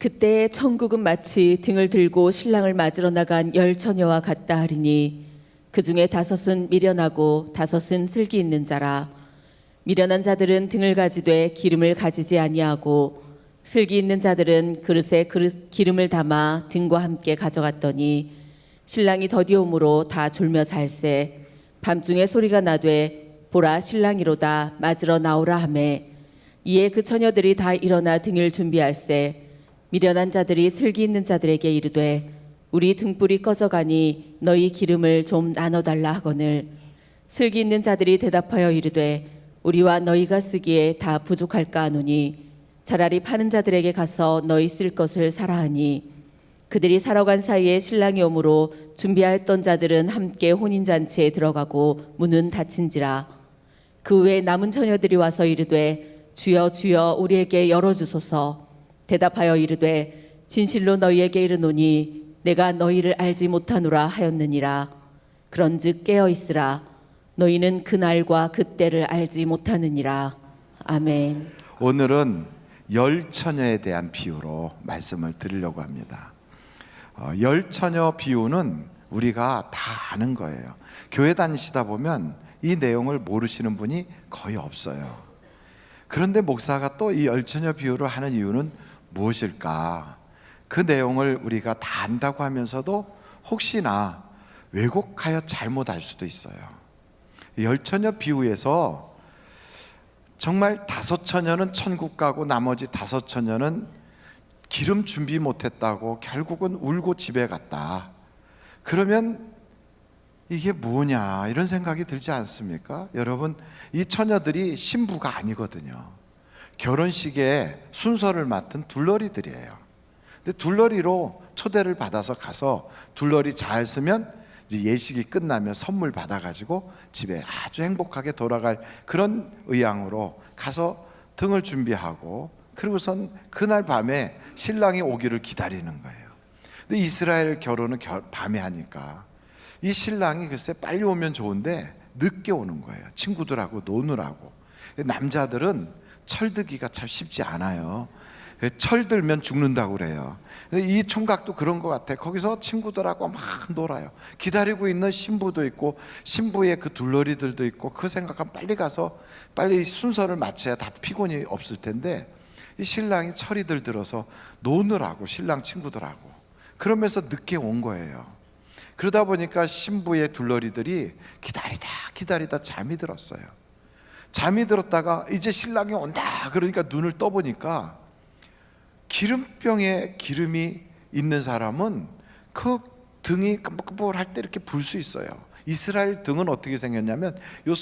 그때의 천국은 마치 등을 들고 신랑을 맞으러 나간 열 처녀와 같다 하리니 그 중에 5은 미련하고 5은 슬기 있는 자라. 미련한 자들은 등을 가지되 기름을 가지지 아니하고 슬기 있는 자들은 그릇에 기름을 담아 등과 함께 가져갔더니 신랑이 더디옴으로 다 졸며 잘새 밤중에 소리가 나되 보라 신랑이로다 맞으러 나오라 하매 이에 그 처녀들이 다 일어나 등을 준비할세 미련한 자들이 슬기 있는 자들에게 이르되 우리 등불이 꺼져가니 너희 기름을 좀 나눠달라 하거늘 슬기 있는 자들이 대답하여 이르되 우리와 너희가 쓰기에 다 부족할까 하노니 차라리 파는 자들에게 가서 너희 쓸 것을 사라 하니 그들이 사러 간 사이에 신랑이 오므로 준비하였던 자들은 함께 혼인잔치에 들어가고 문은 닫힌지라. 그 외에 남은 처녀들이 와서 이르되 주여 주여 우리에게 열어주소서. 대답하여 이르되 진실로 너희에게 이르노니 내가 너희를 알지 못하노라 하였느니라. 그런즉 깨어 있으라. 너희는 그 날과 그 때를 알지 못하느니라. 아멘. 오늘은 열 처녀에 대한 비유로 말씀을 드리려고 합니다. 열 처녀 비유는 우리가 다 아는 거예요. 교회 다니시다 보면 이 내용을 모르시는 분이 거의 없어요. 그런데 목사가 또 이 열 처녀 비유를 하는 이유는 무엇일까? 그 내용을 우리가 다 안다고 하면서도 혹시나 왜곡하여 잘못 알 수도 있어요. 열 처녀 비유에서 정말 5 처녀는 천국 가고 나머지 5 처녀는 기름 준비 못했다고 결국은 울고 집에 갔다. 그러면 이게 뭐냐 이런 생각이 들지 않습니까? 여러분, 이 처녀들이 신부가 아니거든요. 결혼식에 순서를 맡은 둘러리들이에요. 근데 둘러리로 초대를 받아서 가서 둘러리 잘 쓰면 이제 예식이 끝나면 선물 받아가지고 집에 아주 행복하게 돌아갈 그런 의향으로 가서 등을 준비하고 그리고선 그날 밤에 신랑이 오기를 기다리는 거예요. 근데 이스라엘 결혼은 밤에 하니까 이 신랑이 글쎄 빨리 오면 좋은데 늦게 오는 거예요. 친구들하고 노느라고. 남자들은 철들기가 참 쉽지 않아요. 철들면 죽는다고 그래요. 이 총각도 그런 것 같아. 거기서 친구들하고 막 놀아요. 기다리고 있는 신부도 있고 신부의 그 둘러리들도 있고 그 생각하면 빨리 가서 빨리 순서를 마쳐야 다 피곤이 없을 텐데 이 신랑이 철이 들어서 노느라고 신랑 친구들하고 그러면서 늦게 온 거예요. 그러다 보니까 신부의 둘러리들이 기다리다 잠이 들었어요. 잠이 들었다가 이제 신랑이 온다 그러니까 눈을 떠보니까 기름병에 기름이 있는 사람은 그 등이 깜빡깜빡할 때 이렇게 불 수 있어요. 이스라엘 등은 어떻게 생겼냐면 요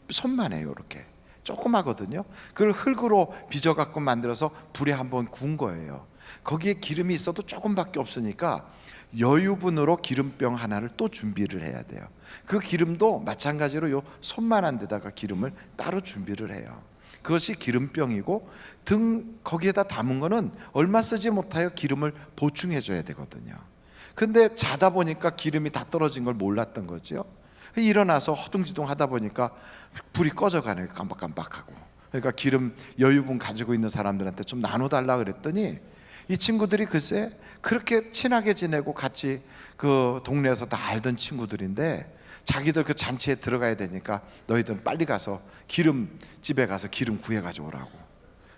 손만 해요. 이렇게 조그마거든요. 그걸 흙으로 빚어갖고 만들어서 불에 한번 구운 거예요. 거기에 기름이 있어도 조금밖에 없으니까 여유분으로 기름병 하나를 또 준비를 해야 돼요. 그 기름도 마찬가지로 요 손만한 데다가 기름을 따로 준비를 해요. 그것이 기름병이고 등 거기에다 담은 거는 얼마 쓰지 못하여 기름을 보충해 줘야 되거든요. 근데 자다 보니까 기름이 다 떨어진 걸 몰랐던 거죠. 일어나서 허둥지둥 하다 보니까 불이 꺼져가네요. 깜빡깜빡하고. 그러니까 기름 여유분 가지고 있는 사람들한테 좀 나눠달라 그랬더니 이 친구들이 글쎄 그렇게 친하게 지내고 같이 그 동네에서 다 알던 친구들인데 자기들 그 잔치에 들어가야 되니까 너희들은 빨리 가서 기름집에 가서 기름 구해가지고 오라고.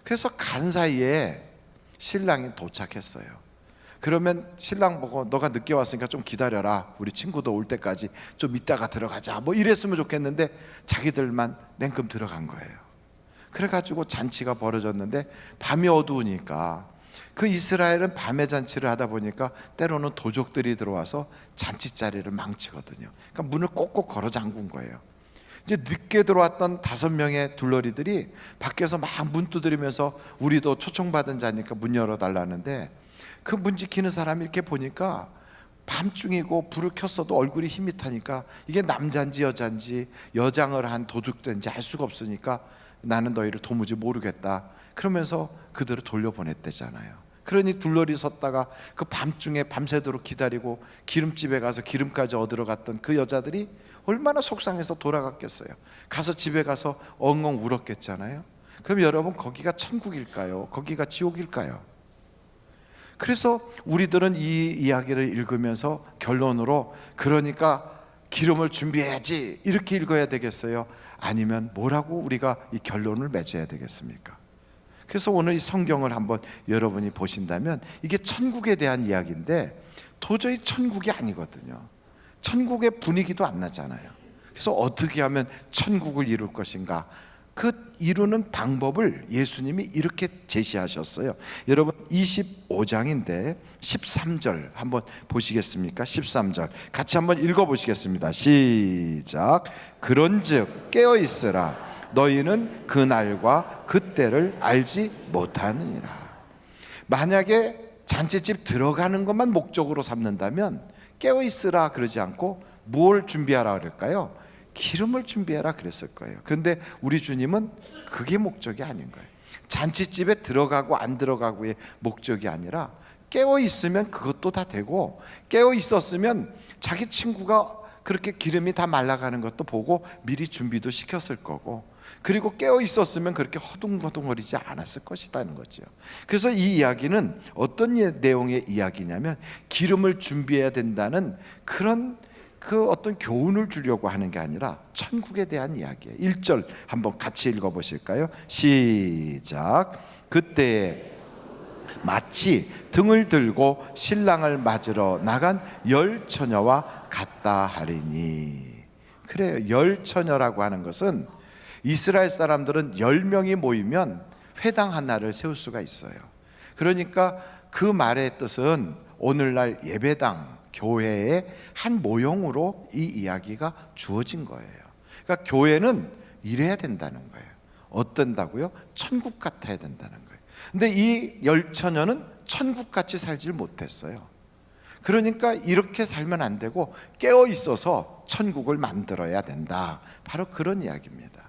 그래서 간 사이에 신랑이 도착했어요. 그러면 신랑 보고 너가 늦게 왔으니까 좀 기다려라. 우리 친구도 올 때까지 좀 이따가 들어가자. 뭐 이랬으면 좋겠는데 자기들만 냉큼 들어간 거예요. 그래가지고 잔치가 벌어졌는데 밤이 어두우니까 그 이스라엘은 밤에 잔치를 하다 보니까 때로는 도적들이 들어와서 잔치 자리를 망치거든요. 그러니까 문을 꼭꼭 걸어 잠근 거예요. 이제 늦게 들어왔던 5명의 둘러리들이 밖에서 막 문 두드리면서 우리도 초청받은 자니까 문 열어달라는데 그 문 지키는 사람이 이렇게 보니까 밤중이고 불을 켰어도 얼굴이 힘이 타니까 이게 남자인지 여자인지 여장을 한 도둑인지 알 수가 없으니까 나는 너희를 도무지 모르겠다 그러면서 그들을 돌려보냈대잖아요. 그러니 둘러리 섰다가 그 밤중에 밤새도록 기다리고 기름집에 가서 기름까지 얻으러 갔던 그 여자들이 얼마나 속상해서 돌아갔겠어요. 가서 집에 가서 엉엉 울었겠잖아요. 그럼 여러분 거기가 천국일까요? 거기가 지옥일까요? 그래서 우리들은 이 이야기를 읽으면서 결론으로 그러니까 기름을 준비해야지 이렇게 읽어야 되겠어요? 아니면 뭐라고 우리가 이 결론을 맺어야 되겠습니까? 그래서 오늘 이 성경을 한번 여러분이 보신다면 이게 천국에 대한 이야기인데 도저히 천국이 아니거든요. 천국의 분위기도 안 나잖아요. 그래서 어떻게 하면 천국을 이룰 것인가? 그 이루는 방법을 예수님이 이렇게 제시하셨어요. 여러분 25장인데 13절 한번 보시겠습니까? 13절 같이 한번 읽어보시겠습니다. 시작. 그런즉 깨어있으라 너희는 그날과 그때를 알지 못하느니라. 만약에 잔치집 들어가는 것만 목적으로 삼는다면 깨어있으라 그러지 않고 뭘 준비하라 그럴까요? 기름을 준비하라 그랬을 거예요. 그런데 우리 주님은 그게 목적이 아닌 거예요. 잔치집에 들어가고 안 들어가고의 목적이 아니라 깨어 있으면 그것도 다 되고, 깨어 있었으면 자기 친구가 그렇게 기름이 다 말라가는 것도 보고 미리 준비도 시켰을 거고, 그리고 깨어 있었으면 그렇게 허둥허둥거리지 않았을 것이라는 거죠. 그래서 이 이야기는 어떤 내용의 이야기냐면 기름을 준비해야 된다는 그런 그 어떤 교훈을 주려고 하는 게 아니라 천국에 대한 이야기예요. 1절 한번 같이 읽어보실까요? 시작. 그때에 마치 등을 들고 신랑을 맞으러 나간 열 처녀와 같다 하리니. 그래요. 열 처녀라고 하는 것은 이스라엘 사람들은 10명이 모이면 회당 하나를 세울 수가 있어요. 그러니까 그 말의 뜻은 오늘날 예배당, 교회의 한 모형으로 이 이야기가 주어진 거예요. 그러니까 교회는 이래야 된다는 거예요. 어떤다고요? 천국 같아야 된다는 거예요. 근데 이 열처녀는 천국같이 살질 못했어요. 그러니까 이렇게 살면 안 되고 깨어 있어서 천국을 만들어야 된다. 바로 그런 이야기입니다.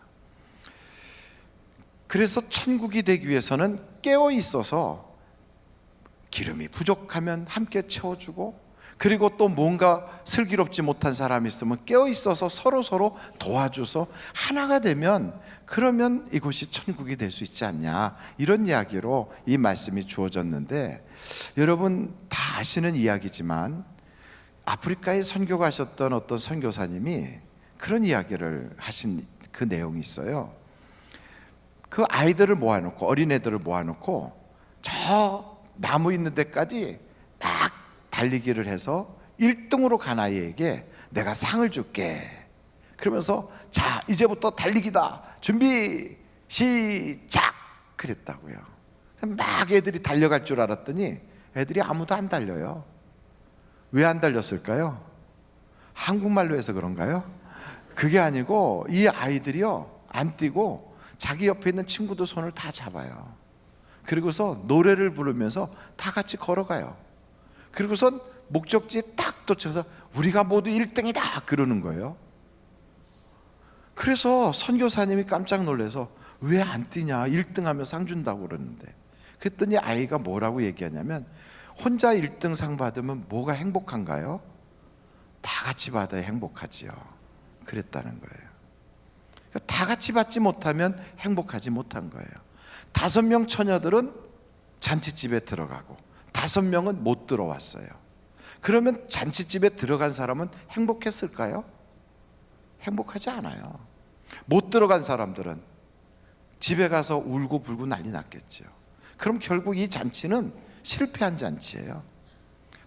그래서 천국이 되기 위해서는 깨어 있어서 기름이 부족하면 함께 채워주고, 그리고 또 뭔가 슬기롭지 못한 사람이 있으면 깨어 있어서 서로 도와줘서 하나가 되면, 그러면 이곳이 천국이 될 수 있지 않냐, 이런 이야기로 이 말씀이 주어졌는데, 여러분 다 아시는 이야기지만 아프리카에 선교 가셨던 어떤 선교사님이 그런 이야기를 하신 그 내용이 있어요. 그 아이들을 모아놓고, 어린애들을 모아놓고 저 나무 있는 데까지 막 달리기를 해서 1등으로 간 아이에게 내가 상을 줄게, 그러면서 자 이제부터 달리기다, 준비 시작, 그랬다고요. 막 애들이 달려갈 줄 알았더니 애들이 아무도 안 달려요. 왜 안 달렸을까요? 한국말로 해서 그런가요? 그게 아니고 이 아이들이요 안 뛰고 자기 옆에 있는 친구도 손을 다 잡아요. 그리고서 노래를 부르면서 다 같이 걸어가요. 그리고선 목적지에 딱 도착해서 우리가 모두 1등이다 그러는 거예요. 그래서 선교사님이 깜짝 놀라서 왜 안 뛰냐, 1등 하면 상 준다고 그러는데. 그랬더니 아이가 뭐라고 얘기하냐면, 혼자 1등 상 받으면 뭐가 행복한가요? 다 같이 받아야 행복하지요, 그랬다는 거예요. 다 같이 받지 못하면 행복하지 못한 거예요. 5명 처녀들은 잔치집에 들어가고 5명은 못 들어왔어요. 그러면 잔치집에 들어간 사람은 행복했을까요? 행복하지 않아요. 못 들어간 사람들은 집에 가서 울고 불고 난리 났겠죠. 그럼 결국 이 잔치는 실패한 잔치예요.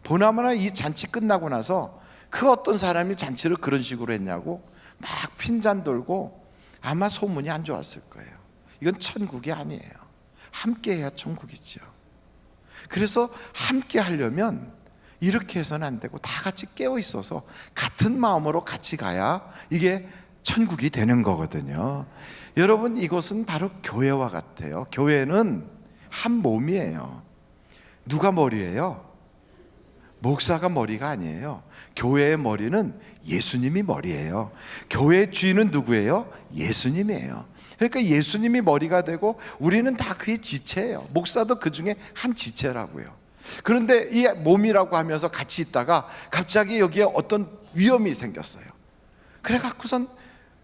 보나마나 이 잔치 끝나고 나서 그 어떤 사람이 잔치를 그런 식으로 했냐고 막 핀잔 돌고 아마 소문이 안 좋았을 거예요. 이건 천국이 아니에요. 함께 해야 천국이죠. 그래서 함께 하려면 이렇게 해서는 안 되고 다 같이 깨어 있어서 같은 마음으로 같이 가야 이게 천국이 되는 거거든요. 여러분 이것은 바로 교회와 같아요. 교회는 한 몸이에요. 누가 머리예요? 목사가 머리가 아니에요. 교회의 머리는 예수님이 머리예요. 교회의 주인은 누구예요? 예수님이에요. 그러니까 예수님이 머리가 되고 우리는 다 그의 지체예요. 목사도 그 중에 한 지체라고요. 그런데 이 몸이라고 하면서 같이 있다가 갑자기 여기에 어떤 위험이 생겼어요. 그래 갖고선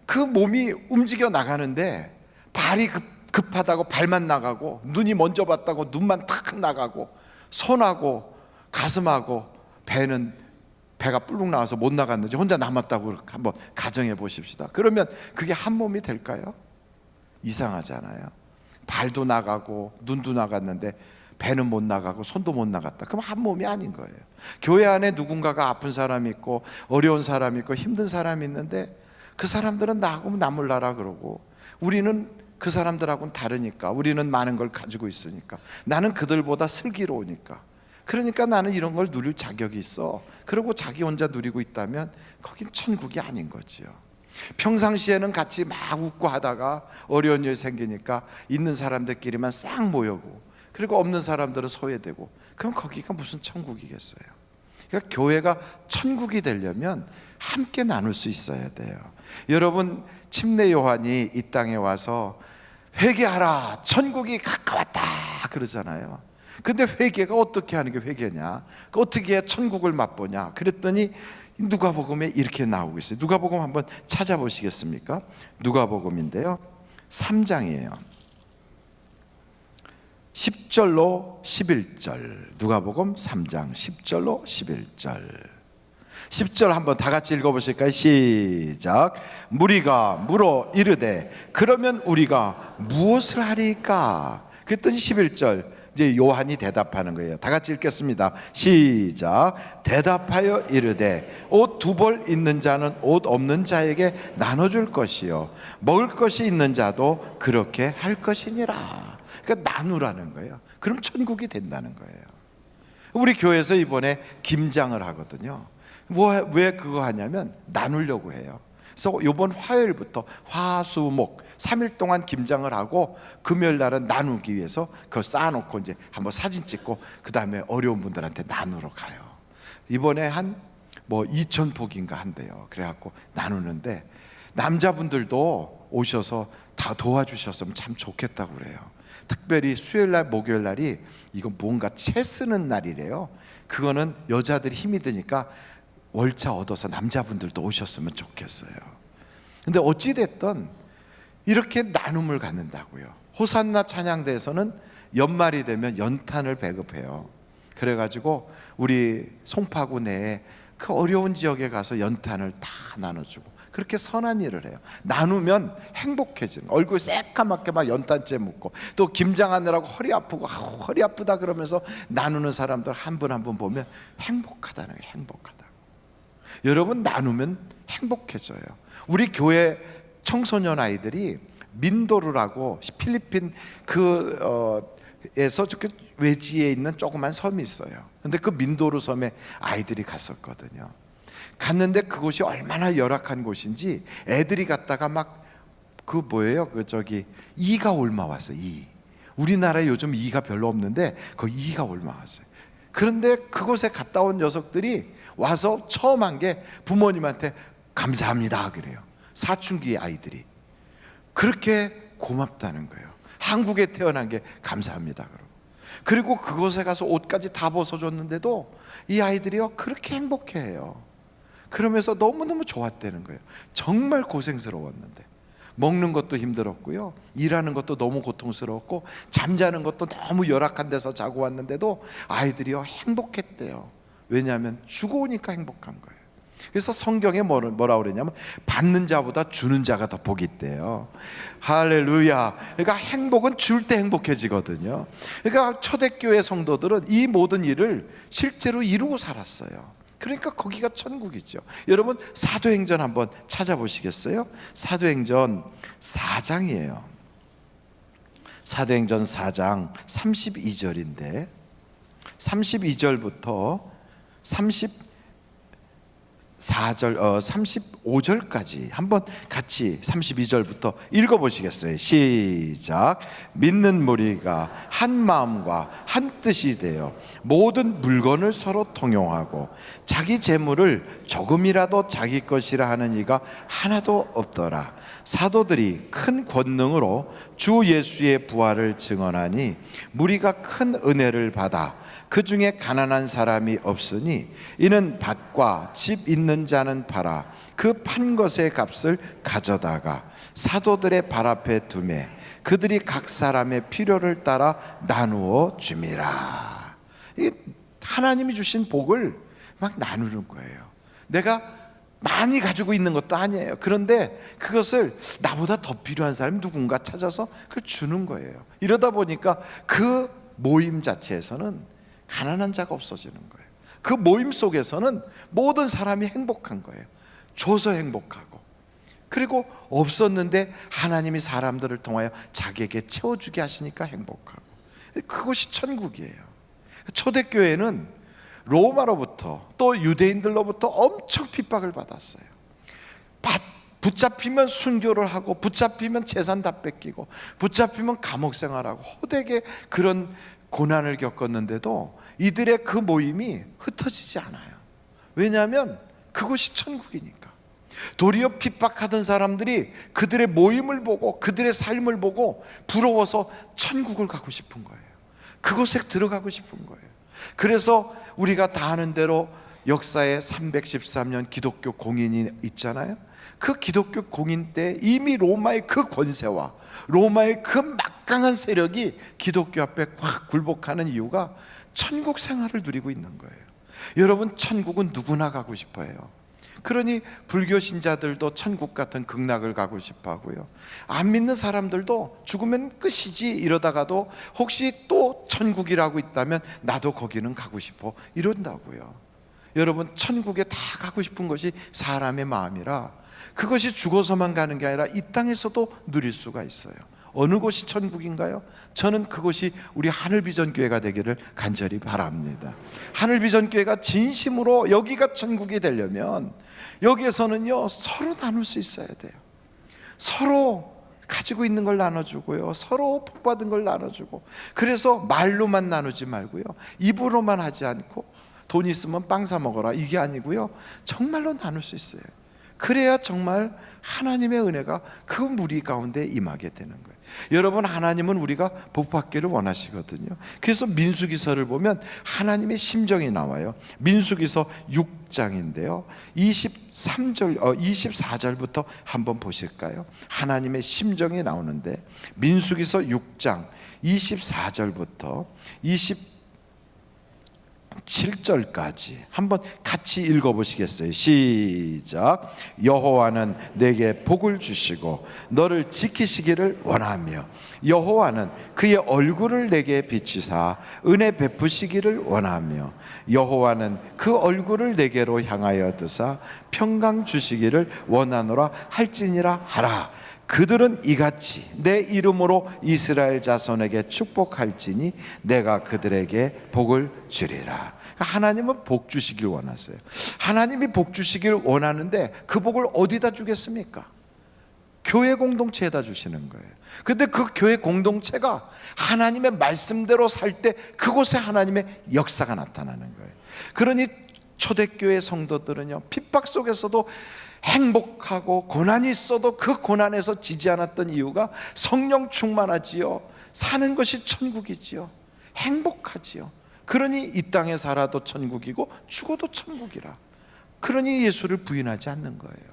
그 몸이 움직여 나가는데 발이 급하다고 발만 나가고, 눈이 먼저 봤다고 눈만 탁 나가고, 손하고 가슴하고 배가 불룩 나와서 못 나갔는지 혼자 남았다고 한번 가정해 보십시다. 그러면 그게 한 몸이 될까요? 이상하잖아요. 발도 나가고 눈도 나갔는데 배는 못 나가고 손도 못 나갔다. 그럼 한 몸이 아닌 거예요. 교회 안에 누군가가 아픈 사람이 있고 어려운 사람이 있고 힘든 사람이 있는데 그 사람들은 나하고 나몰라라 그러고, 우리는 그 사람들하고는 다르니까, 우리는 많은 걸 가지고 있으니까, 나는 그들보다 슬기로우니까, 그러니까 나는 이런 걸 누릴 자격이 있어, 그러고 자기 혼자 누리고 있다면 거긴 천국이 아닌 거지요. 평상시에는 같이 막 웃고 하다가 어려운 일 생기니까 있는 사람들끼리만 싹 모여고, 그리고 없는 사람들은 소외되고, 그럼 거기가 무슨 천국이겠어요? 그러니까 교회가 천국이 되려면 함께 나눌 수 있어야 돼요. 여러분, 침례 요한이 이 땅에 와서 회개하라, 천국이 가까웠다 그러잖아요. 근데 회개가 어떻게 하는 게 회개냐? 어떻게 해야 천국을 맛보냐? 그랬더니 누가복음에 이렇게 나오고 있어요. 누가복음 한번 찾아보시겠습니까? 누가복음인데요, 3장이에요. 10절로 11절. 누가복음 3장 10절로 11절. 10절 한번 다 같이 읽어보실까요? 시작. 무리가 물어 이르되 그러면 우리가 무엇을 하리까? 그랬더니 11절 이제 요한이 대답하는 거예요. 다 같이 읽겠습니다. 시작. 대답하여 이르되 옷 2벌 있는 자는 옷 없는 자에게 나눠줄 것이요 먹을 것이 있는 자도 그렇게 할 것이니라. 그러니까 나누라는 거예요. 그럼 천국이 된다는 거예요. 우리 교회에서 이번에 김장을 하거든요. 왜 그거 하냐면 나누려고 해요. 그래서 이번 화요일부터 화수목 3일 동안 김장을 하고 금요일 날은 나누기 위해서 그걸 쌓아놓고 이제 한번 사진 찍고 그 다음에 어려운 분들한테 나누러 가요. 이번에 한 2,000포기인가 한대요. 그래갖고 나누는데 남자분들도 오셔서 다 도와주셨으면 참 좋겠다고 그래요. 특별히 수요일 날 목요일 날이 이건 뭔가 채 쓰는 날이래요. 그거는 여자들이 힘이 드니까 월차 얻어서 남자분들도 오셨으면 좋겠어요. 근데 어찌됐든 이렇게 나눔을 갖는다고요. 호산나 찬양대에서는 연말이 되면 연탄을 배급해요. 그래가지고 우리 송파구 내에 그 어려운 지역에 가서 연탄을 다 나눠주고 그렇게 선한 일을 해요. 나누면 행복해지는, 얼굴 새까맣게 막 연탄재 묻고 또 김장하느라고 허리 아프고 허리 아프다 그러면서 나누는 사람들 한 분 한 분 보면 행복하다는 거예요. 행복하다. 여러분, 나누면 행복해져요. 우리 교회 청소년 아이들이 민도르라고 필리핀 에서 저렇게 외지에 있는 조그만 섬이 있어요. 근데 그 민도르 섬에 아이들이 갔었거든요. 갔는데 그곳이 얼마나 열악한 곳인지 애들이 갔다가 막 이가 옮아왔어요. 우리나라에 요즘 이가 별로 없는데 거기 이가 옮아왔어요. 그런데 그곳에 갔다 온 녀석들이 와서 처음 한 게 부모님한테 감사합니다 그래요. 사춘기 아이들이 그렇게 고맙다는 거예요. 한국에 태어난 게 감사합니다 그리고 그곳에 가서 옷까지 다 벗어줬는데도 이 아이들이요 그렇게 행복해해요. 그러면서 너무너무 좋았다는 거예요. 정말 고생스러웠는데 먹는 것도 힘들었고요, 일하는 것도 너무 고통스러웠고 잠자는 것도 너무 열악한 데서 자고 왔는데도 아이들이요 행복했대요. 왜냐하면 주고 오니까 행복한 거예요. 그래서 성경에 뭐라 그러냐면 받는 자보다 주는 자가 더 복이 있대요. 할렐루야. 그러니까 행복은 줄 때 행복해지거든요. 그러니까 초대교회 성도들은 이 모든 일을 실제로 이루고 살았어요. 그러니까 거기가 천국이죠. 여러분, 사도행전 한번 찾아보시겠어요? 사도행전 4장이에요. 사도행전 4장 32절인데 32절부터 35절까지 한번 같이 32절부터 읽어보시겠어요? 시작. 믿는 무리가 한 마음과 한 뜻이 되어 모든 물건을 서로 통용하고 자기 재물을 조금이라도 자기 것이라 하는 이가 하나도 없더라. 사도들이 큰 권능으로 주 예수의 부활을 증언하니 무리가 큰 은혜를 받아 그 중에 가난한 사람이 없으니 이는 밭과 집 있는 자는 팔아 그 판 것의 값을 가져다가 사도들의 발 앞에 두매 그들이 각 사람의 필요를 따라 나누어 줌이라. 하나님이 주신 복을 막 나누는 거예요. 내가 많이 가지고 있는 것도 아니에요. 그런데 그것을 나보다 더 필요한 사람이 누군가 찾아서 그걸 주는 거예요. 이러다 보니까 그 모임 자체에서는 가난한 자가 없어지는 거예요. 그 모임 속에서는 모든 사람이 행복한 거예요. 줘서 행복하고, 그리고 없었는데 하나님이 사람들을 통하여 자기에게 채워주게 하시니까 행복하고, 그것이 천국이에요. 초대교회는 로마로부터 또 유대인들로부터 엄청 핍박을 받았어요. 붙잡히면 순교를 하고, 붙잡히면 재산 다 뺏기고, 붙잡히면 감옥 생활하고, 호되게 그런 고난을 겪었는데도 이들의 그 모임이 흩어지지 않아요. 왜냐하면 그것이 천국이니까. 도리어 핍박하던 사람들이 그들의 모임을 보고, 그들의 삶을 보고 부러워서 천국을 가고 싶은 거예요. 그곳에 들어가고 싶은 거예요. 그래서 우리가 다 아는 대로 역사에 313년 기독교 공인이 있잖아요. 그 기독교 공인 때 이미 로마의 그 권세와 로마의 그 막강한 세력이 기독교 앞에 확 굴복하는 이유가 천국 생활을 누리고 있는 거예요. 여러분, 천국은 누구나 가고 싶어요. 그러니 불교 신자들도 천국 같은 극락을 가고 싶어 하고요, 안 믿는 사람들도 죽으면 끝이지 이러다가도 혹시 또 천국이라고 있다면 나도 거기는 가고 싶어 이런다고요. 여러분, 천국에 다 가고 싶은 것이 사람의 마음이라 그것이 죽어서만 가는 게 아니라 이 땅에서도 누릴 수가 있어요. 어느 곳이 천국인가요? 저는 그곳이 우리 하늘비전교회가 되기를 간절히 바랍니다. 하늘비전교회가 진심으로 여기가 천국이 되려면 여기에서는요, 서로 나눌 수 있어야 돼요. 서로 가지고 있는 걸 나눠주고요, 서로 복받은 걸 나눠주고, 그래서 말로만 나누지 말고요, 입으로만 하지 않고 돈 있으면 빵 사 먹어라 이게 아니고요, 정말로 나눌 수 있어요. 그래야 정말 하나님의 은혜가 그 무리 가운데 임하게 되는 거예요. 여러분, 하나님은 우리가 복받기를 원하시거든요. 그래서 민수기서를 보면 하나님의 심정이 나와요. 민수기서 6장인데요 24절부터 한번 보실까요? 하나님의 심정이 나오는데, 민수기서 6장 24절부터 7절까지 한번 같이 읽어보시겠어요? 시작. 여호와는 내게 복을 주시고 너를 지키시기를 원하며, 여호와는 그의 얼굴을 내게 비추사 은혜 베푸시기를 원하며, 여호와는 그 얼굴을 내게로 향하여 드사 평강 주시기를 원하노라 할지니라 하라. 그들은 이같이 내 이름으로 이스라엘 자손에게 축복할지니 내가 그들에게 복을 주리라. 하나님은 복 주시길 원하세요. 하나님이 복 주시길 원하는데 그 복을 어디다 주겠습니까? 교회 공동체에다 주시는 거예요. 근데 그 교회 공동체가 하나님의 말씀대로 살 때 그곳에 하나님의 역사가 나타나는 거예요. 그러니 초대교회 성도들은요, 핍박 속에서도 행복하고 고난이 있어도 그 고난에서 지지 않았던 이유가 성령 충만하지요, 사는 것이 천국이지요, 행복하지요. 그러니 이 땅에 살아도 천국이고 죽어도 천국이라. 그러니 예수를 부인하지 않는 거예요.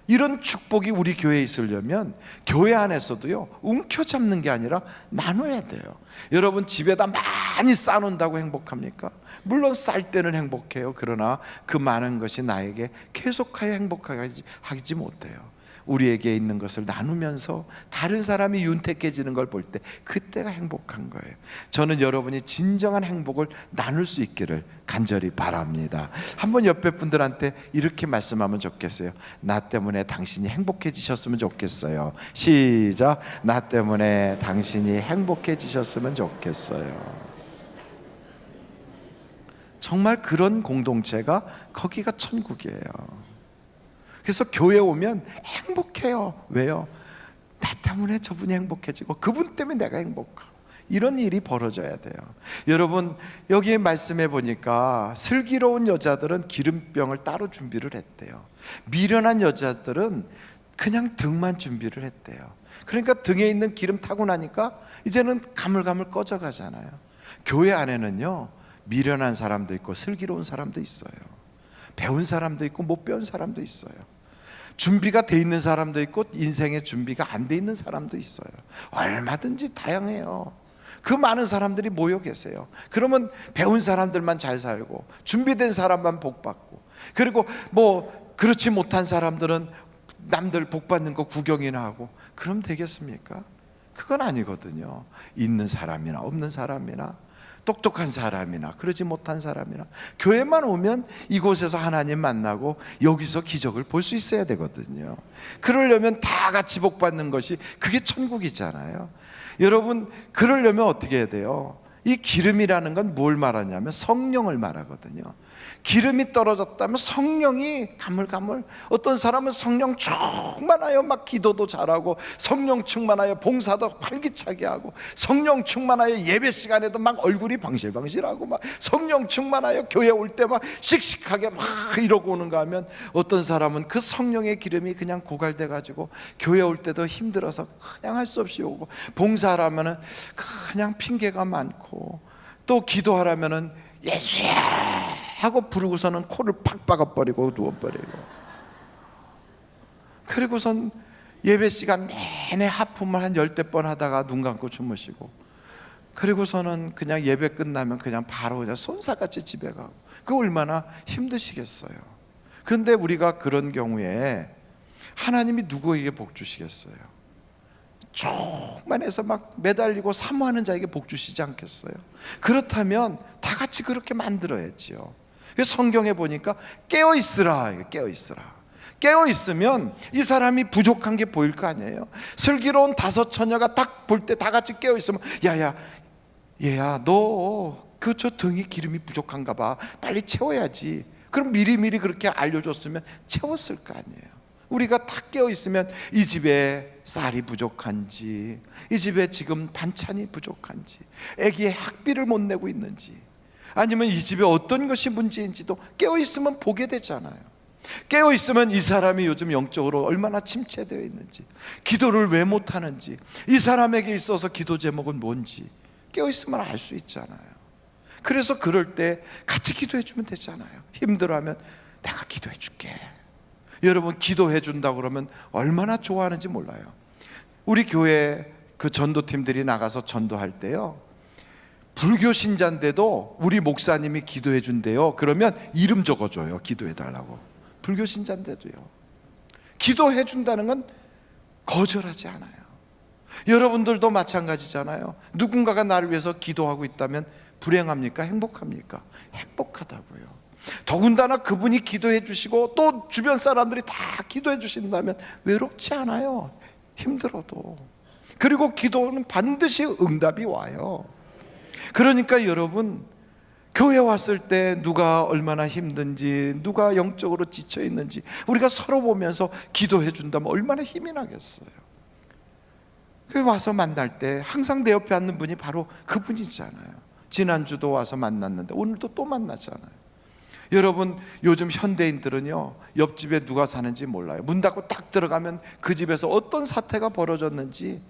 이런 축복이 우리 교회에 있으려면 교회 안에서도요, 움켜잡는 게 아니라 나눠야 돼요. 여러분, 집에다 많이 쌓아놓는다고 행복합니까? 물론 쌀 때는 행복해요. 그러나 그 많은 것이 나에게 계속하여 행복하게 하지 못해요. 우리에게 있는 것을 나누면서 다른 사람이 윤택해지는 걸 볼 때 그때가 행복한 거예요. 저는 여러분이 진정한 행복을 나눌 수 있기를 간절히 바랍니다. 한번 옆에 분들한테 이렇게 말씀하면 좋겠어요. 나 때문에 당신이 행복해지셨으면 좋겠어요. 시작. 나 때문에 당신이 행복해지셨으면 좋겠어요. 정말 그런 공동체가 거기가 천국이에요. 그래서 교회 오면 행복해요. 왜요? 나 때문에 저분이 행복해지고 그분 때문에 내가 행복하고, 이런 일이 벌어져야 돼요. 여러분, 여기에 말씀해 보니까 슬기로운 여자들은 기름병을 따로 준비를 했대요. 미련한 여자들은 그냥 등만 준비를 했대요. 그러니까 등에 있는 기름 타고 나니까 이제는 가물가물 꺼져가잖아요. 교회 안에는요, 미련한 사람도 있고 슬기로운 사람도 있어요. 배운 사람도 있고 못 배운 사람도 있어요. 준비가 돼 있는 사람도 있고 인생의 준비가 안 돼 있는 사람도 있어요. 얼마든지 다양해요. 그 많은 사람들이 모여 계세요. 그러면 배운 사람들만 잘 살고 준비된 사람만 복 받고, 그리고 뭐 그렇지 못한 사람들은 남들 복 받는 거 구경이나 하고 그럼 되겠습니까? 그건 아니거든요. 있는 사람이나 없는 사람이나 똑똑한 사람이나 그러지 못한 사람이나 교회만 오면 이곳에서 하나님 만나고 여기서 기적을 볼 수 있어야 되거든요. 그러려면 다 같이 복 받는 것이 그게 천국이잖아요. 여러분, 그러려면 어떻게 해야 돼요? 이 기름이라는 건 뭘 말하냐면 성령을 말하거든요. 기름이 떨어졌다면 성령이 가물가물, 어떤 사람은 성령 충만하여 막 기도도 잘하고, 성령 충만하여 봉사도 활기차게 하고, 성령 충만하여 예배 시간에도 막 얼굴이 방실방실하고, 막 성령 충만하여 교회 올 때 막 씩씩하게 막 이러고 오는가 하면, 어떤 사람은 그 성령의 기름이 그냥 고갈돼 가지고 교회 올 때도 힘들어서 그냥 할 수 없이 오고, 봉사하라면은 그냥 핑계가 많고, 또 기도하라면은 예수야 하고 부르고서는 코를 팍 박아버리고 누워버리고, 그리고선 예배 시간 내내 하품을 한 10대 번 하다가 눈 감고 주무시고, 그리고서는 그냥 예배 끝나면 그냥 바로 그냥 손사같이 집에 가고, 그 얼마나 힘드시겠어요. 그런데 우리가 그런 경우에 하나님이 누구에게 복 주시겠어요? 충만해서 막 매달리고 사모하는 자에게 복 주시지 않겠어요? 그렇다면 다 같이 그렇게 만들어야지요. 성경에 보니까 깨어있으라, 깨어있으라. 깨어있으면 이 사람이 부족한 게 보일 거 아니에요. 슬기로운 5 처녀가 딱 볼 때 다 같이 깨어있으면, 야야 얘야, 너 그 저 등이 기름이 부족한가 봐, 빨리 채워야지. 그럼 미리미리 그렇게 알려줬으면 채웠을 거 아니에요. 우리가 다 깨어있으면 이 집에 쌀이 부족한지, 이 집에 지금 반찬이 부족한지, 애기의 학비를 못 내고 있는지, 아니면 이 집에 어떤 것이 문제인지도 깨어있으면 보게 되잖아요. 깨어있으면 이 사람이 요즘 영적으로 얼마나 침체되어 있는지, 기도를 왜 못하는지, 이 사람에게 있어서 기도 제목은 뭔지 깨어있으면 알 수 있잖아요. 그래서 그럴 때 같이 기도해 주면 되잖아요. 힘들어하면 내가 기도해 줄게. 여러분, 기도해 준다고 그러면 얼마나 좋아하는지 몰라요. 우리 교회 그 전도팀들이 나가서 전도할 때요, 불교 신자인데도 우리 목사님이 기도해 준대요. 그러면 이름 적어줘요. 기도해 달라고. 불교 신자인데도요. 기도해 준다는 건 거절하지 않아요. 여러분들도 마찬가지잖아요. 누군가가 나를 위해서 기도하고 있다면 불행합니까? 행복합니까? 행복하다고요. 더군다나 그분이 기도해 주시고 또 주변 사람들이 다 기도해 주신다면 외롭지 않아요. 힘들어도. 그리고 기도는 반드시 응답이 와요. 그러니까 여러분, 교회 왔을 때 누가 얼마나 힘든지, 누가 영적으로 지쳐 있는지 우리가 서로 보면서 기도해 준다면 얼마나 힘이 나겠어요. 교회 와서 만날 때 항상 내 옆에 앉는 분이 바로 그분이잖아요. 지난주도 와서 만났는데 오늘도 또 만나잖아요. 여러분, 요즘 현대인들은요, 옆집에 누가 사는지 몰라요. 문 닫고 딱 들어가면 그 집에서 어떤 사태가 벌어졌는지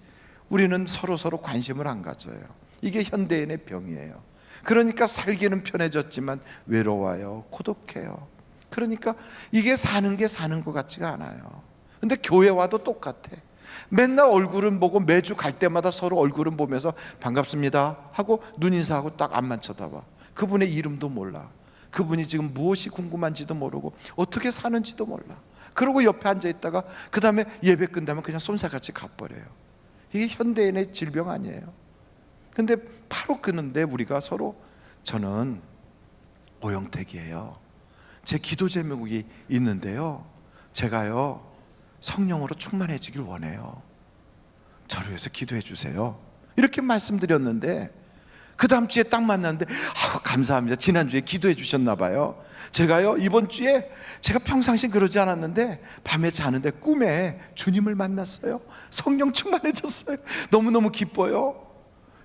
우리는 서로 관심을 안 가져요. 이게 현대인의 병이에요. 그러니까 살기는 편해졌지만 외로워요, 고독해요. 그러니까 이게 사는 게 사는 것 같지가 않아요. 근데 교회 와도 똑같아. 맨날 얼굴은 보고 매주 갈 때마다 서로 얼굴은 보면서 반갑습니다 하고 눈인사하고 딱 앞만 쳐다봐. 그분의 이름도 몰라. 그분이 지금 무엇이 궁금한지도 모르고 어떻게 사는지도 몰라. 그러고 옆에 앉아있다가 그 다음에 예배 끝나면 그냥 손사같이 가버려요. 이게 현대인의 질병 아니에요? 근데 바로 그런데 우리가 서로, 저는 오영택이에요. 제 기도 제목이 있는데요, 제가요 성령으로 충만해지길 원해요. 저를 위해서 기도해 주세요. 이렇게 말씀드렸는데 그 다음 주에 딱 만났는데 감사합니다. 지난주에 기도해 주셨나 봐요. 제가요 이번 주에, 제가 평상시 그러지 않았는데 밤에 자는데 꿈에 주님을 만났어요. 성령 충만해졌어요. 너무너무 기뻐요.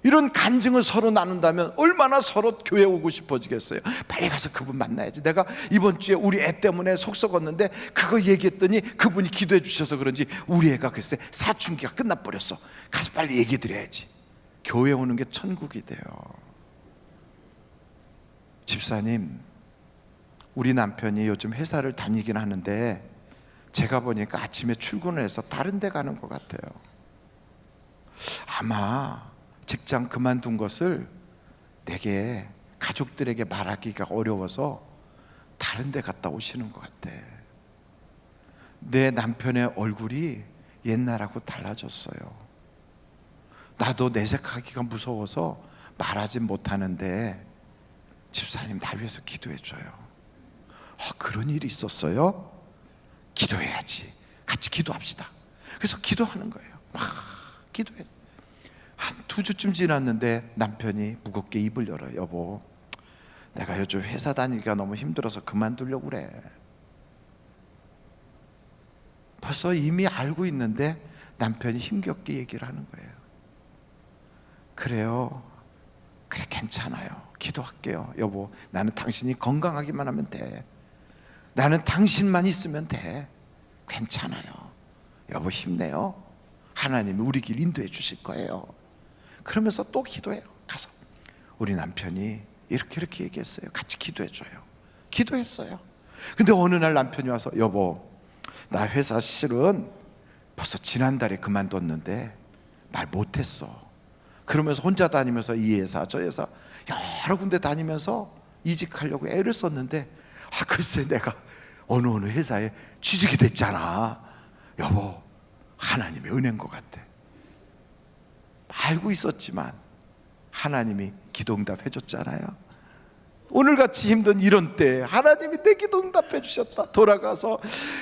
이런 간증을 서로 나눈다면 얼마나 서로 교회 오고 싶어지겠어요. 빨리 가서 그분 만나야지. 내가 이번 주에 우리 애 때문에 속 썩었는데 그거 얘기했더니 그분이 기도해 주셔서 그런지 우리 애가 글쎄 사춘기가 끝나버렸어. 가서 빨리 얘기 드려야지. 교회 오는 게 천국이 돼요. 집사님, 우리 남편이 요즘 회사를 다니긴 하는데 제가 보니까 아침에 출근을 해서 다른 데 가는 것 같아요. 아마 직장 그만둔 것을 내게 가족들에게 말하기가 어려워서 다른 데 갔다 오시는 것 같아. 내 남편의 얼굴이 옛날하고 달라졌어요. 나도 내색하기가 무서워서 말하지 못하는데 집사님 날 위해서 기도해 줘요. 그런 일이 있었어요? 기도해야지. 같이 기도합시다. 그래서 기도하는 거예요. 막 기도해. 한 2주쯤 지났는데 남편이 무겁게 입을 열어요. 여보, 내가 요즘 회사 다니기가 너무 힘들어서 그만두려고 그래. 벌써 이미 알고 있는데 남편이 힘겹게 얘기를 하는 거예요. 그래요. 그래, 괜찮아요. 기도할게요. 여보, 나는 당신이 건강하기만 하면 돼. 나는 당신만 있으면 돼. 괜찮아요. 여보, 힘내요. 하나님이 우리 길 인도해 주실 거예요. 그러면서 또 기도해요. 가서 우리 남편이 이렇게 얘기했어요. 같이 기도해 줘요. 기도했어요. 근데 어느 날 남편이 와서 여보, 나 회사 실은 벌써 지난달에 그만뒀는데 말 못했어. 그러면서 혼자 다니면서 이 회사 저 회사 여러 군데 다니면서 이직하려고 애를 썼는데 글쎄 내가 어느 회사에 취직이 됐잖아. 여보, 하나님의 은혜인 것 같아. 알고 있었지만 하나님이 기도 응답해 줬잖아요. 오늘같이 힘든 이런 때 하나님이 내 기도 응답해 주셨다. 돌아가서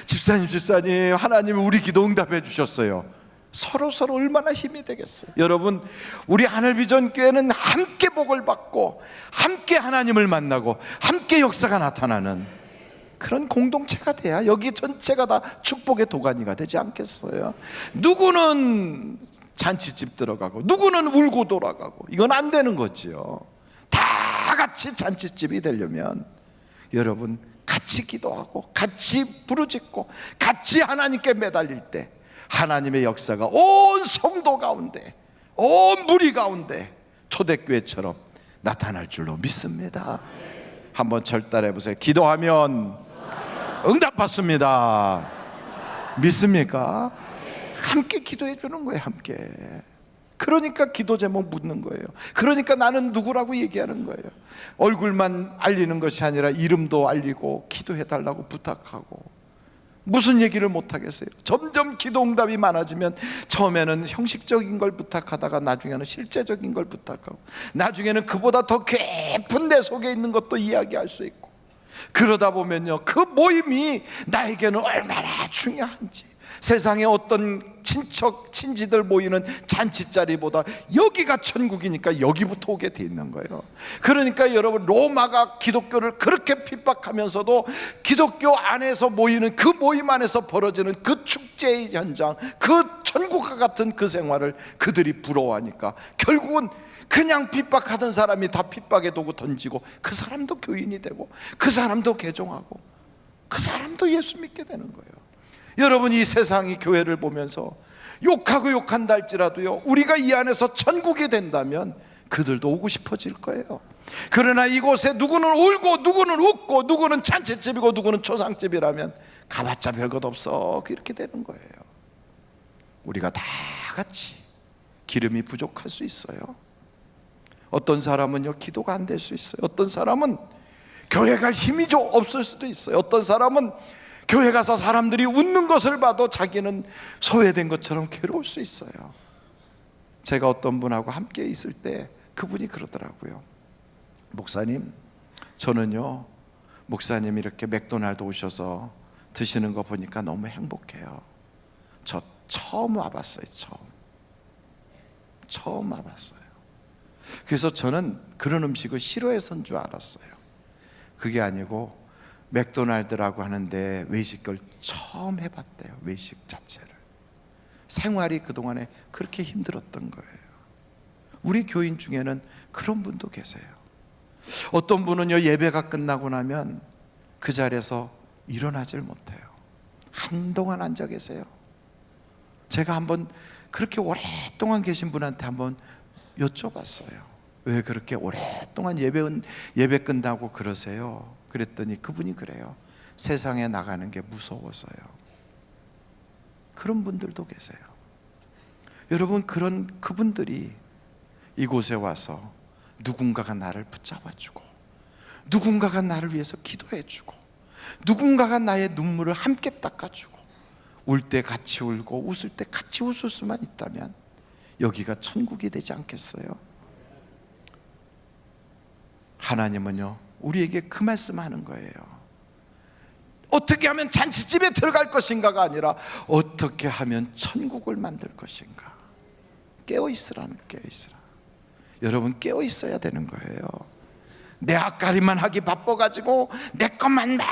집사님 하나님이 우리 기도 응답해 주셨어요. 서로 얼마나 힘이 되겠어요. 여러분, 우리 하늘비전교회는 함께 복을 받고 함께 하나님을 만나고 함께 역사가 나타나는 그런 공동체가 돼야 여기 전체가 다 축복의 도가니가 되지 않겠어요? 누구는 잔치집 들어가고 누구는 울고 돌아가고 이건 안 되는 거지요. 다 같이 잔치집이 되려면 여러분 같이 기도하고 같이 부르짖고 같이 하나님께 매달릴 때 하나님의 역사가 온 성도 가운데 온 무리 가운데 초대교회처럼 나타날 줄로 믿습니다. 한번 절달해 보세요. 기도하면 응답받습니다. 믿습니까? 함께 기도해 주는 거예요. 함께. 그러니까 기도 제목 묻는 거예요. 그러니까 나는 누구라고 얘기하는 거예요. 얼굴만 알리는 것이 아니라 이름도 알리고 기도해 달라고 부탁하고. 무슨 얘기를 못 하겠어요. 점점 기도 응답이 많아지면 처음에는 형식적인 걸 부탁하다가 나중에는 실제적인 걸 부탁하고 나중에는 그보다 더 깊은 내 속에 있는 것도 이야기할 수 있고 그러다 보면요, 그 모임이 나에게는 얼마나 중요한지, 세상에 어떤 친지들 모이는 잔치자리보다 여기가 천국이니까 여기부터 오게 돼 있는 거예요. 그러니까 여러분, 로마가 기독교를 그렇게 핍박하면서도 기독교 안에서 모이는 그 모임 안에서 벌어지는 그 축제의 현장, 그 천국과 같은 그 생활을 그들이 부러워하니까 결국은 그냥 핍박하던 사람이 다 핍박의 도구 던지고 그 사람도 교인이 되고 그 사람도 개종하고 그 사람도 예수 믿게 되는 거예요. 여러분, 이 세상이 교회를 보면서 욕하고 욕한다 할지라도요, 우리가 이 안에서 천국이 된다면 그들도 오고 싶어질 거예요. 그러나 이곳에 누구는 울고 누구는 웃고 누구는 잔치집이고 누구는 초상집이라면 가봤자 별것 없어, 그렇게 되는 거예요. 우리가 다 같이 기름이 부족할 수 있어요. 어떤 사람은요, 기도가 안 될 수 있어요. 어떤 사람은 교회 갈 힘이 좀 없을 수도 있어요. 어떤 사람은 교회 가서 사람들이 웃는 것을 봐도 자기는 소외된 것처럼 괴로울 수 있어요. 제가 어떤 분하고 함께 있을 때 그분이 그러더라고요. 목사님, 저는요, 목사님이 이렇게 맥도날드 오셔서 드시는 거 보니까 너무 행복해요. 저 처음 와봤어요. 처음 와봤어요. 그래서 저는 그런 음식을 싫어해서인 줄 알았어요. 그게 아니고 맥도날드라고 하는데 외식을 처음 해봤대요. 외식 자체를. 생활이 그동안에 그렇게 힘들었던 거예요. 우리 교인 중에는 그런 분도 계세요. 어떤 분은요, 예배가 끝나고 나면 그 자리에서 일어나질 못해요. 한동안 앉아 계세요. 제가 한번 그렇게 오랫동안 계신 분한테 한번 여쭤봤어요. 왜 그렇게 오랫동안 예배 끝나고 그러세요? 그랬더니 그분이 그래요. 세상에 나가는 게 무서워서요. 그런 분들도 계세요. 여러분, 그분들이 이곳에 와서 누군가가 나를 붙잡아주고, 누군가가 나를 위해서 기도해주고, 누군가가 나의 눈물을 함께 닦아주고, 울 때 같이 울고 웃을 때 같이 웃을 수만 있다면 여기가 천국이 되지 않겠어요? 하나님은요, 우리에게 그 말씀하는 거예요. 어떻게 하면 잔치집에 들어갈 것인가가 아니라 어떻게 하면 천국을 만들 것인가. 깨어있으라는, 깨어있으라. 여러분, 깨어있어야 되는 거예요. 내 앞가림만 하기 바빠가지고 내 것만 막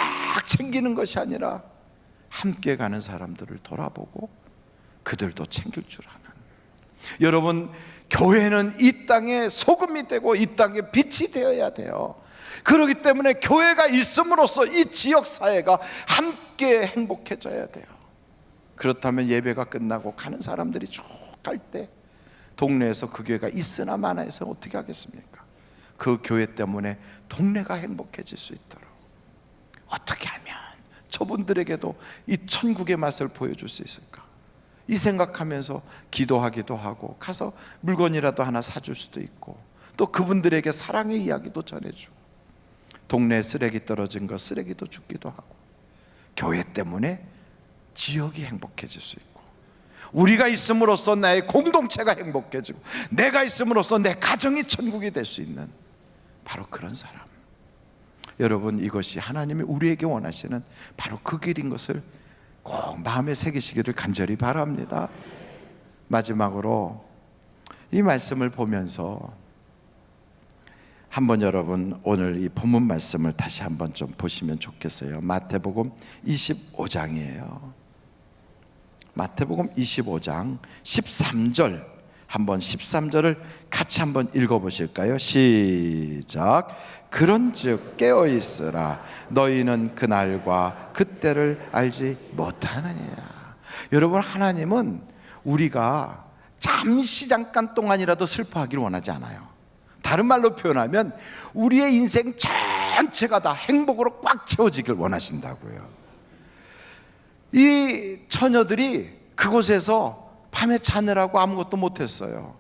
챙기는 것이 아니라 함께 가는 사람들을 돌아보고 그들도 챙길 줄 아는. 여러분, 교회는 이 땅의 소금이 되고 이 땅의 빛이 되어야 돼요. 그렇기 때문에 교회가 있음으로써 이 지역 사회가 함께 행복해져야 돼요. 그렇다면 예배가 끝나고 가는 사람들이 쭉 갈 때 동네에서 그 교회가 있으나 마나 해서 어떻게 하겠습니까? 그 교회 때문에 동네가 행복해질 수 있도록 어떻게 하면 저분들에게도 이 천국의 맛을 보여줄 수 있을까? 이 생각하면서 기도하기도 하고, 가서 물건이라도 하나 사줄 수도 있고, 또 그분들에게 사랑의 이야기도 전해주고, 동네에 쓰레기 떨어진 거 쓰레기도 줍기도 하고, 교회 때문에 지역이 행복해질 수 있고, 우리가 있음으로써 나의 공동체가 행복해지고, 내가 있음으로써 내 가정이 천국이 될 수 있는 바로 그런 사람. 여러분, 이것이 하나님이 우리에게 원하시는 바로 그 길인 것을 꼭 마음에 새기시기를 간절히 바랍니다. 마지막으로 이 말씀을 보면서 한번 여러분 오늘 이 본문 말씀을 다시 한번 좀 보시면 좋겠어요. 마태복음 25장이에요. 마태복음 25장 13절, 한번 13절을 같이 한번 읽어보실까요? 시작. 그런즉 깨어있으라. 너희는 그날과 그때를 알지 못하느니라. 여러분, 하나님은 우리가 잠깐 동안이라도 슬퍼하기를 원하지 않아요. 다른 말로 표현하면 우리의 인생 전체가 다 행복으로 꽉 채워지길 원하신다고요. 이 처녀들이 그곳에서 밤에 자느라고 아무것도 못했어요.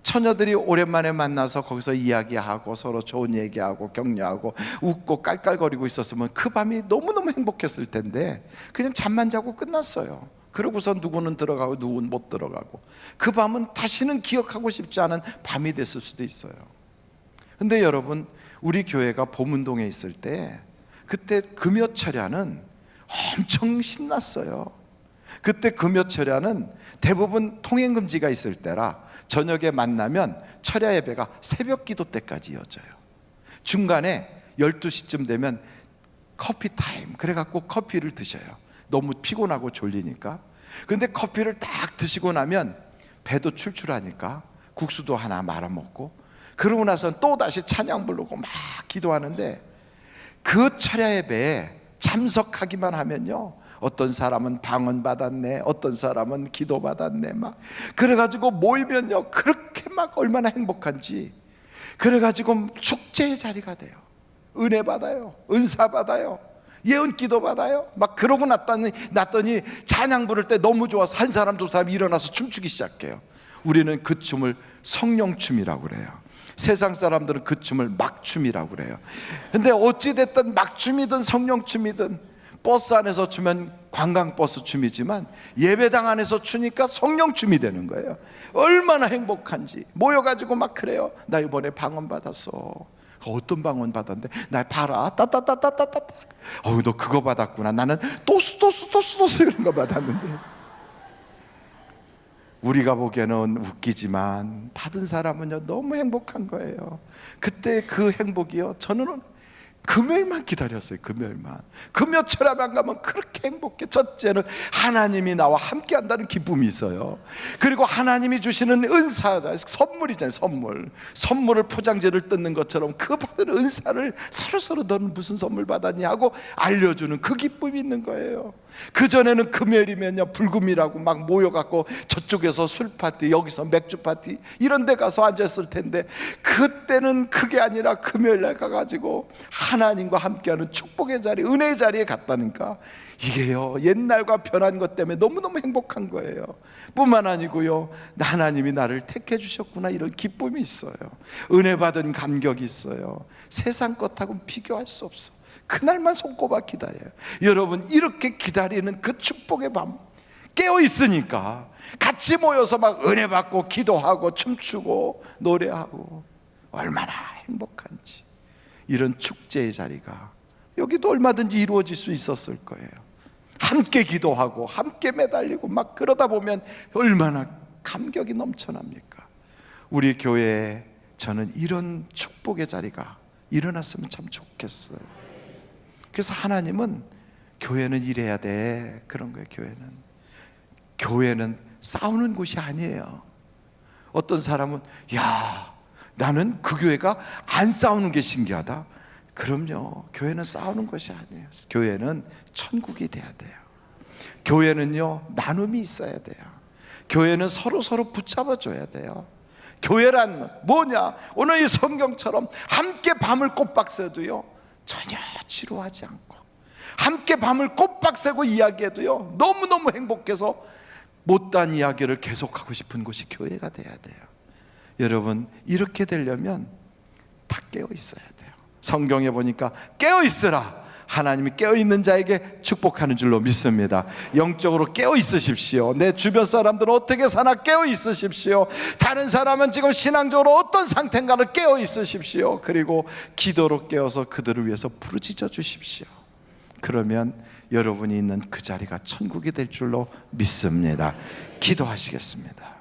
처녀들이 오랜만에 만나서 거기서 이야기하고 서로 좋은 얘기하고 격려하고 웃고 깔깔거리고 있었으면 그 밤이 너무너무 행복했을 텐데 그냥 잠만 자고 끝났어요. 그러고서 누구는 들어가고 누구는 못 들어가고, 그 밤은 다시는 기억하고 싶지 않은 밤이 됐을 수도 있어요. 근데 여러분, 우리 교회가 봄운동에 있을 때 그때 금요철야는 엄청 신났어요. 그때 금요철야는 대부분 통행금지가 있을 때라 저녁에 만나면 철야 예배가 새벽 기도 때까지 이어져요. 중간에 12시쯤 되면 커피 타임, 그래갖고 커피를 드셔요. 너무 피곤하고 졸리니까. 근데 커피를 딱 드시고 나면 배도 출출하니까 국수도 하나 말아먹고, 그러고 나서 또 다시 찬양 부르고 막 기도하는데, 그 철야 예배에 참석하기만 하면요, 어떤 사람은 방언 받았네, 어떤 사람은 기도 받았네, 막 그래가지고 모이면요 그렇게 막 얼마나 행복한지, 그래가지고 축제의 자리가 돼요. 은혜 받아요, 은사 받아요, 예언 기도 받아요. 막 그러고 났더니 찬양 부를 때 너무 좋아서 한 사람 두 사람 일어나서 춤추기 시작해요. 우리는 그 춤을 성령춤이라고 그래요. 세상 사람들은 그 춤을 막춤이라고 그래요. 근데 어찌됐든 막춤이든 성령춤이든 버스 안에서 추면 관광버스 춤이지만 예배당 안에서 추니까 성령춤이 되는 거예요. 얼마나 행복한지. 모여가지고 막 그래요. 나 이번에 방언 받았어. 어떤 방언 받았는데? 나 봐라, 따따따따따따. 너 그거 받았구나. 나는 또스 이런 거 받았는데. 우리가 보기에는 웃기지만 받은 사람은요 너무 행복한 거예요. 그때 그 행복이요, 저는 금요일만 기다렸어요. 금요철야만 가면 그렇게 행복해. 첫째는 하나님이 나와 함께 한다는 기쁨이 있어요. 그리고 하나님이 주시는 은사, 선물이잖아요. 선물을 포장지를 뜯는 것처럼 그 받은 은사를 서로 너는 무슨 선물 받았니 하고 알려주는 그 기쁨이 있는 거예요. 그전에는 금요일이면요 불금이라고 막 모여갖고 저쪽에서 술 파티, 여기서 맥주 파티 이런 데 가서 앉았을 텐데, 그때는 그게 아니라 금요일날 가가지고 하나님과 함께하는 축복의 자리, 은혜의 자리에 갔다니까 이게요 옛날과 변한 것 때문에 너무너무 행복한 거예요. 뿐만 아니고요 하나님이 나를 택해 주셨구나 이런 기쁨이 있어요. 은혜 받은 감격이 있어요. 세상 것하고는 비교할 수 없어. 그날만 손꼽아 기다려요. 여러분 이렇게 기다리는 그 축복의 밤 깨어 있으니까 같이 모여서 막 은혜 받고 기도하고 춤추고 노래하고 얼마나 행복한지. 이런 축제의 자리가 여기도 얼마든지 이루어질 수 있었을 거예요. 함께 기도하고 함께 매달리고 막 그러다 보면 얼마나 감격이 넘쳐납니까? 우리 교회에 저는 이런 축복의 자리가 일어났으면 참 좋겠어요. 그래서 하나님은 교회는 이래야 돼 그런 거예요. 교회는 싸우는 곳이 아니에요. 어떤 사람은 야 나는 그 교회가 안 싸우는 게 신기하다. 그럼요 교회는 싸우는 것이 아니에요. 교회는 천국이 돼야 돼요. 교회는요 나눔이 있어야 돼요. 교회는 서로 붙잡아줘야 돼요. 교회란 뭐냐? 오늘 이 성경처럼 함께 밤을 꼬박 새도요 전혀 지루하지 않고, 함께 밤을 꼬박 새고 이야기해도요 너무너무 행복해서 못다한 이야기를 계속하고 싶은 곳이 교회가 돼야 돼요. 여러분 이렇게 되려면 다 깨어 있어야 돼요. 성경에 보니까 깨어 있으라, 하나님이 깨어 있는 자에게 축복하는 줄로 믿습니다. 영적으로 깨어 있으십시오. 내 주변 사람들은 어떻게 사나 깨어 있으십시오. 다른 사람은 지금 신앙적으로 어떤 상태인가를 깨어 있으십시오. 그리고 기도로 깨어서 그들을 위해서 부르짖어 주십시오. 그러면 여러분이 있는 그 자리가 천국이 될 줄로 믿습니다. 기도하시겠습니다.